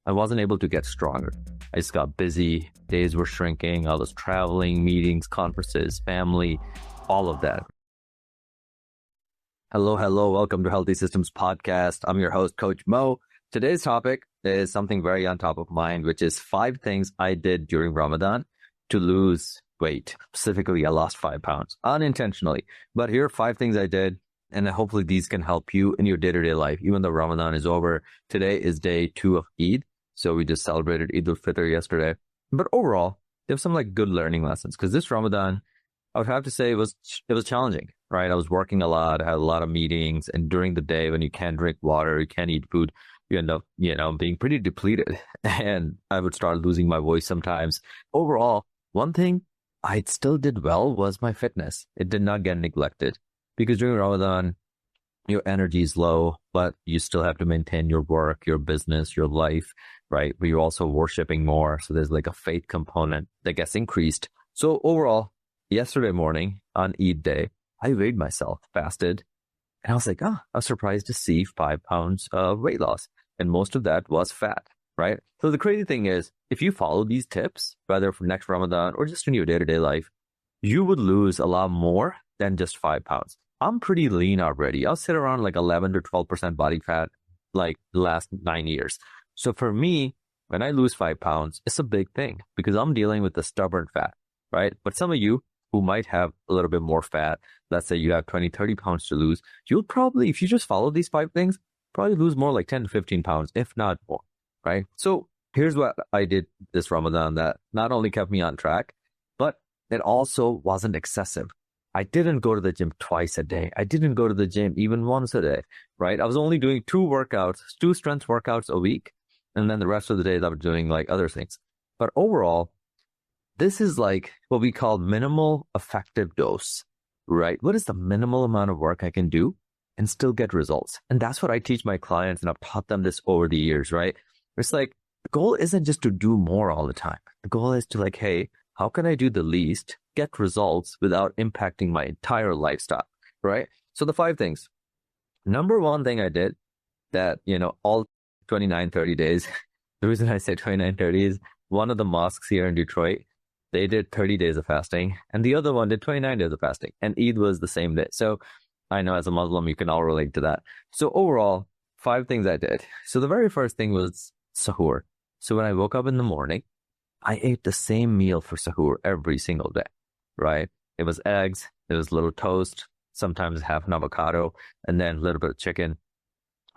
I wasn't able to get stronger. I just got busy. Days were shrinking. I was traveling, meetings, conferences, family, all of that. Hello. Welcome to Healthy Systems Podcast. I'm your host, Coach Mo. Today's topic is something very on top of mind, which is 5 things I did during Ramadan to lose weight. Specifically, I lost 5 pounds unintentionally. But here are 5 things I did, and hopefully these can help you in your day-to-day life. Even though Ramadan is over, today is day 2 of Eid. So we just celebrated Eid al-Fitr yesterday. But overall, there's some good learning lessons, because this Ramadan, I would have to say it was challenging, right? I was working a lot, I had a lot of meetings, and during the day when you can't drink water, you can't eat food, you end up, being pretty depleted, and I would start losing my voice sometimes. Overall, one thing I still did well was my fitness. It did not get neglected, because during Ramadan, your energy is low, but you still have to maintain your work, your business, your life, right? But you're also worshiping more. So there's a faith component that gets increased. So overall, yesterday morning on Eid day, I weighed myself, fasted, and I was I was surprised to see 5 pounds of weight loss. And most of that was fat, right? So the crazy thing is, if you follow these tips, whether for next Ramadan or just in your day-to-day life, you would lose a lot more than just 5 pounds. I'm pretty lean already. I'll sit around 11 to 12% body fat the last 9 years. So for me, when I lose 5 pounds, it's a big thing because I'm dealing with the stubborn fat, right? But some of you who might have a little bit more fat, let's say you have 20, 30 pounds to lose, you'll probably, if you just follow these 5 things, probably lose more like 10 to 15 pounds, if not more, right? So here's what I did this Ramadan that not only kept me on track, but it also wasn't excessive. I didn't go to the gym twice a day. I didn't go to the gym even once a day, right? I was only doing 2 strength workouts a week. And then the rest of the days I was doing other things. But overall, this is what we call minimal effective dose, right? What is the minimal amount of work I can do and still get results? And that's what I teach my clients, and I've taught them this over the years, right? It's the goal isn't just to do more all the time. The goal is to hey, how can I do the least, get results without impacting my entire lifestyle, right? So the 5 things. Number 1 thing I did that, all 29, 30 days, the reason I say 29, 30 is one of the mosques here in Detroit, they did 30 days of fasting, and the other one did 29 days of fasting, and Eid was the same day. So I know as a Muslim, you can all relate to that. So overall, 5 things I did. So the very first thing was Suhoor. So when I woke up in the morning, I ate the same meal for Suhoor every single day, right? It was eggs, it was a little toast, sometimes half an avocado, and then a little bit of chicken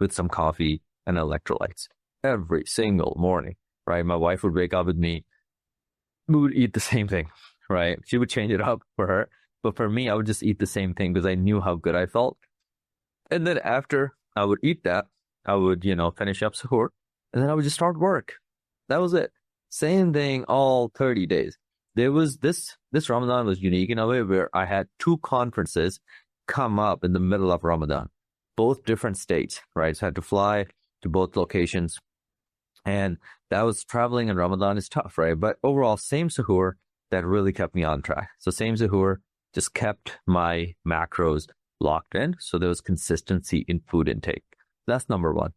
with some coffee and electrolytes every single morning, right? My wife would wake up with me. We would eat the same thing, right? She would change it up for her. But for me, I would just eat the same thing because I knew how good I felt. And then after I would eat that, I would, finish up Suhoor, and then I would just start work. That was it. Same thing all 30 days. There was this Ramadan was unique in a way where I had 2 conferences come up in the middle of Ramadan, both different states, right? So I had to fly to both locations. And that was traveling in Ramadan is tough, right? But overall, same Suhoor that really kept me on track. So same Suhoor just kept my macros locked in. So there was consistency in food intake. That's number 1.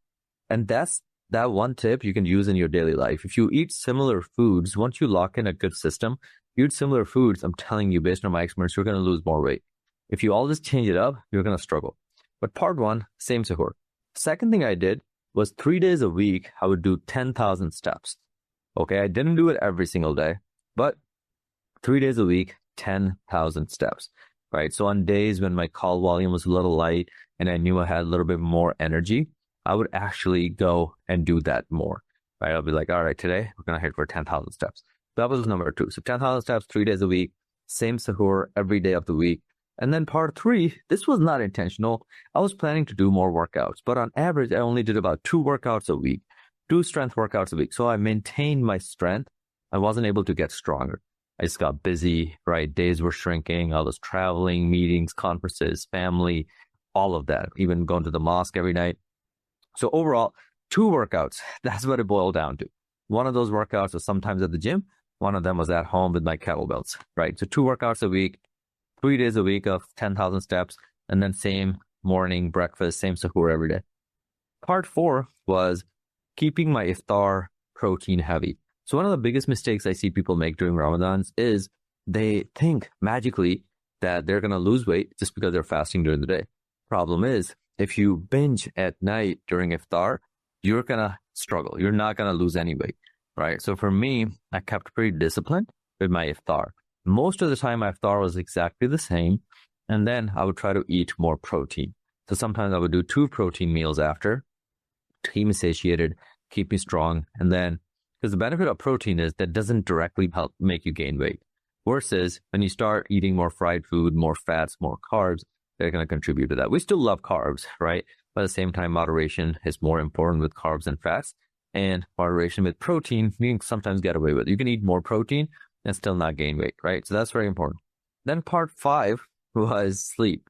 And that's that one tip you can use in your daily life. If you eat similar foods, once you lock in a good system, you eat similar foods, I'm telling you, based on my experience, you're going to lose more weight. If you all just change it up, you're going to struggle. But part 1, same Suhoor. Second thing I did was 3 days a week, I would do 10,000 steps. Okay, I didn't do it every single day, but 3 days a week, 10,000 steps, right? So on days when my call volume was a little light and I knew I had a little bit more energy, I would actually go and do that more, right? I'll be all right, today we're going to hit for 10,000 steps. That was number 2. So 10,000 steps, 3 days a week, same Suhoor every day of the week. And then part 3, this was not intentional. I was planning to do more workouts, but on average, I only did about 2 workouts a week, 2 strength workouts a week. So I maintained my strength. I wasn't able to get stronger. I just got busy, right? Days were shrinking. I was traveling, meetings, conferences, family, all of that, even going to the mosque every night. So overall, 2 workouts, that's what it boiled down to. One of those workouts was sometimes at the gym. One of them was at home with my kettlebells, right? So 2 workouts a week, 3 days a week of 10,000 steps, and then same morning, breakfast, same Suhoor every day. Part 4 was keeping my Iftar protein heavy. So one of the biggest mistakes I see people make during Ramadans is they think magically that they're going to lose weight just because they're fasting during the day. Problem is, if you binge at night during iftar, you're going to struggle. You're not going to lose any weight, right? So for me, I kept pretty disciplined with my iftar. Most of the time, my iftar was exactly the same. And then I would try to eat more protein. So sometimes I would do 2 protein meals after, keep me satiated, keep me strong. And then, because the benefit of protein is that doesn't directly help make you gain weight. Versus when you start eating more fried food, more fats, more carbs, they're going to contribute to that. We still love carbs, right? But at the same time, moderation is more important with carbs and fats. And moderation with protein, you can sometimes get away with. You can eat more protein and still not gain weight, right? So that's very important. Then part 5 was sleep.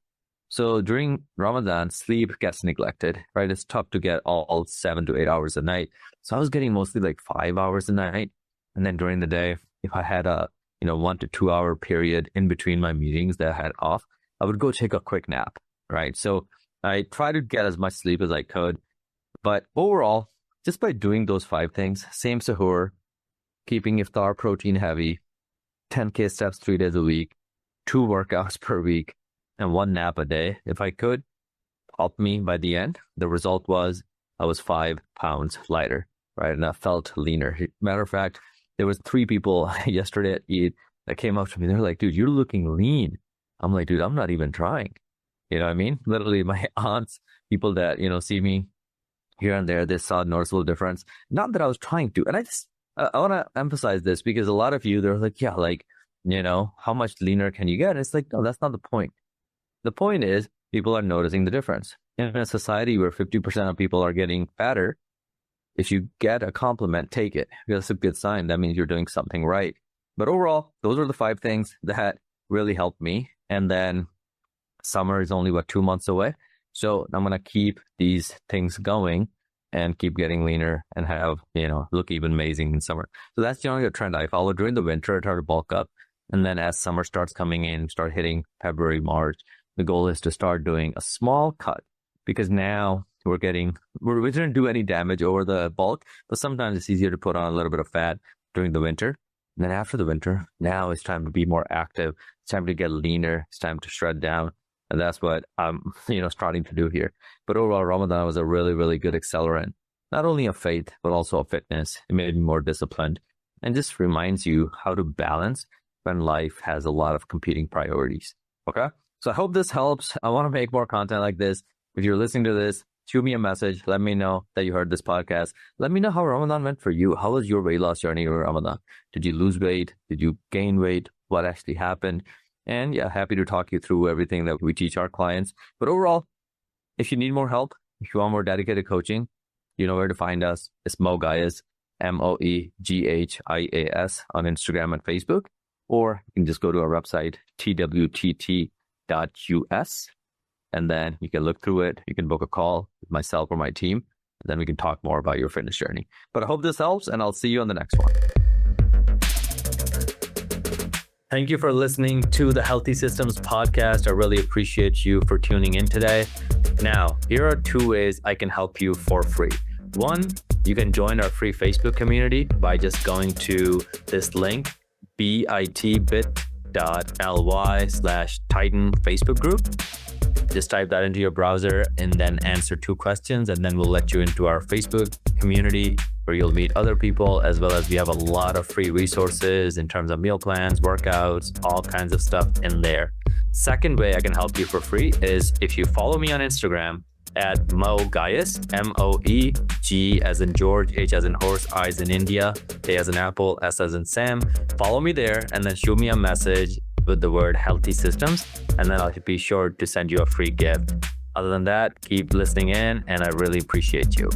So during Ramadan, sleep gets neglected, right? It's tough to get all 7 to 8 hours a night. So I was getting mostly like 5 hours a night. And then during the day, if I had a 1 to 2 hour period in between my meetings that I had off, I would go take a quick nap, right? So I try to get as much sleep as I could. But overall, just by doing those 5 things, same suhoor, keeping iftar protein heavy, 10K steps 3 days a week, 2 workouts per week, and 1 nap a day, if I could, help me by the end. The result was I was 5 pounds lighter, right? And I felt leaner. Matter of fact, there was 3 people yesterday at Eid that came up to me. They're like, dude, you're looking lean. I'm like, dude, I'm not even trying. You know what I mean? Literally my aunts, people that, see me here and there, they saw a noticeable difference. Not that I was trying to. And I want to emphasize this because a lot of you, they're like, yeah, like, how much leaner can you get? And it's like, no, that's not the point. The point is people are noticing the difference. In a society where 50% of people are getting fatter, if you get a compliment, take it. That's a good sign. That means you're doing something right. But overall, those are the 5 things that really helped me. And then summer is only, 2 months away. So I'm going to keep these things going and keep getting leaner and have, look even amazing in summer. So that's the only trend I follow. During the winter, I try to bulk up. And then as summer starts coming in, start hitting February, March, the goal is to start doing a small cut because now we didn't do any damage over the bulk, but sometimes it's easier to put on a little bit of fat during the winter. And then after the winter, now it's time to be more active. It's time to get leaner. It's time to shred down. And that's what I'm, starting to do here. But overall, Ramadan was a really, really good accelerant, not only of faith, but also of fitness. It made me more disciplined and just reminds you how to balance when life has a lot of competing priorities. Okay. So I hope this helps. I want to make more content like this. If you're listening to this, shoot me a message. Let me know that you heard this podcast. Let me know how Ramadan went for you. How was your weight loss journey during Ramadan? Did you lose weight? Did you gain weight? What actually happened? And yeah, happy to talk you through everything that we teach our clients. But overall, if you need more help, if you want more dedicated coaching, you know where to find us. It's Mo Gayas, MOEGHIAS on Instagram and Facebook. Or you can just go to our website, twtt.us. And then you can look through it. You can book a call with myself or my team. And then we can talk more about your fitness journey. But I hope this helps, and I'll see you on the next one. Thank you for listening to the Healthy Systems podcast. I really appreciate you for tuning in today. Now, here are 2 ways I can help you for free. 1, you can join our free Facebook community by just going to this link, bit.ly/Titan Facebook group. Just type that into your browser and then answer 2 questions, and then we'll let you into our Facebook community where you'll meet other people, as well as we have a lot of free resources in terms of meal plans, workouts, all kinds of stuff in there. Second way I can help you for free is if you follow me on Instagram at Mo Gayas, MOEG as in George, H as in horse, I as in India, A as in apple, S as in Sam. Follow me there and then shoot me a message with the word Healthy Systems, and then I'll be sure to send you a free gift. Other than that, keep listening in, and I really appreciate you.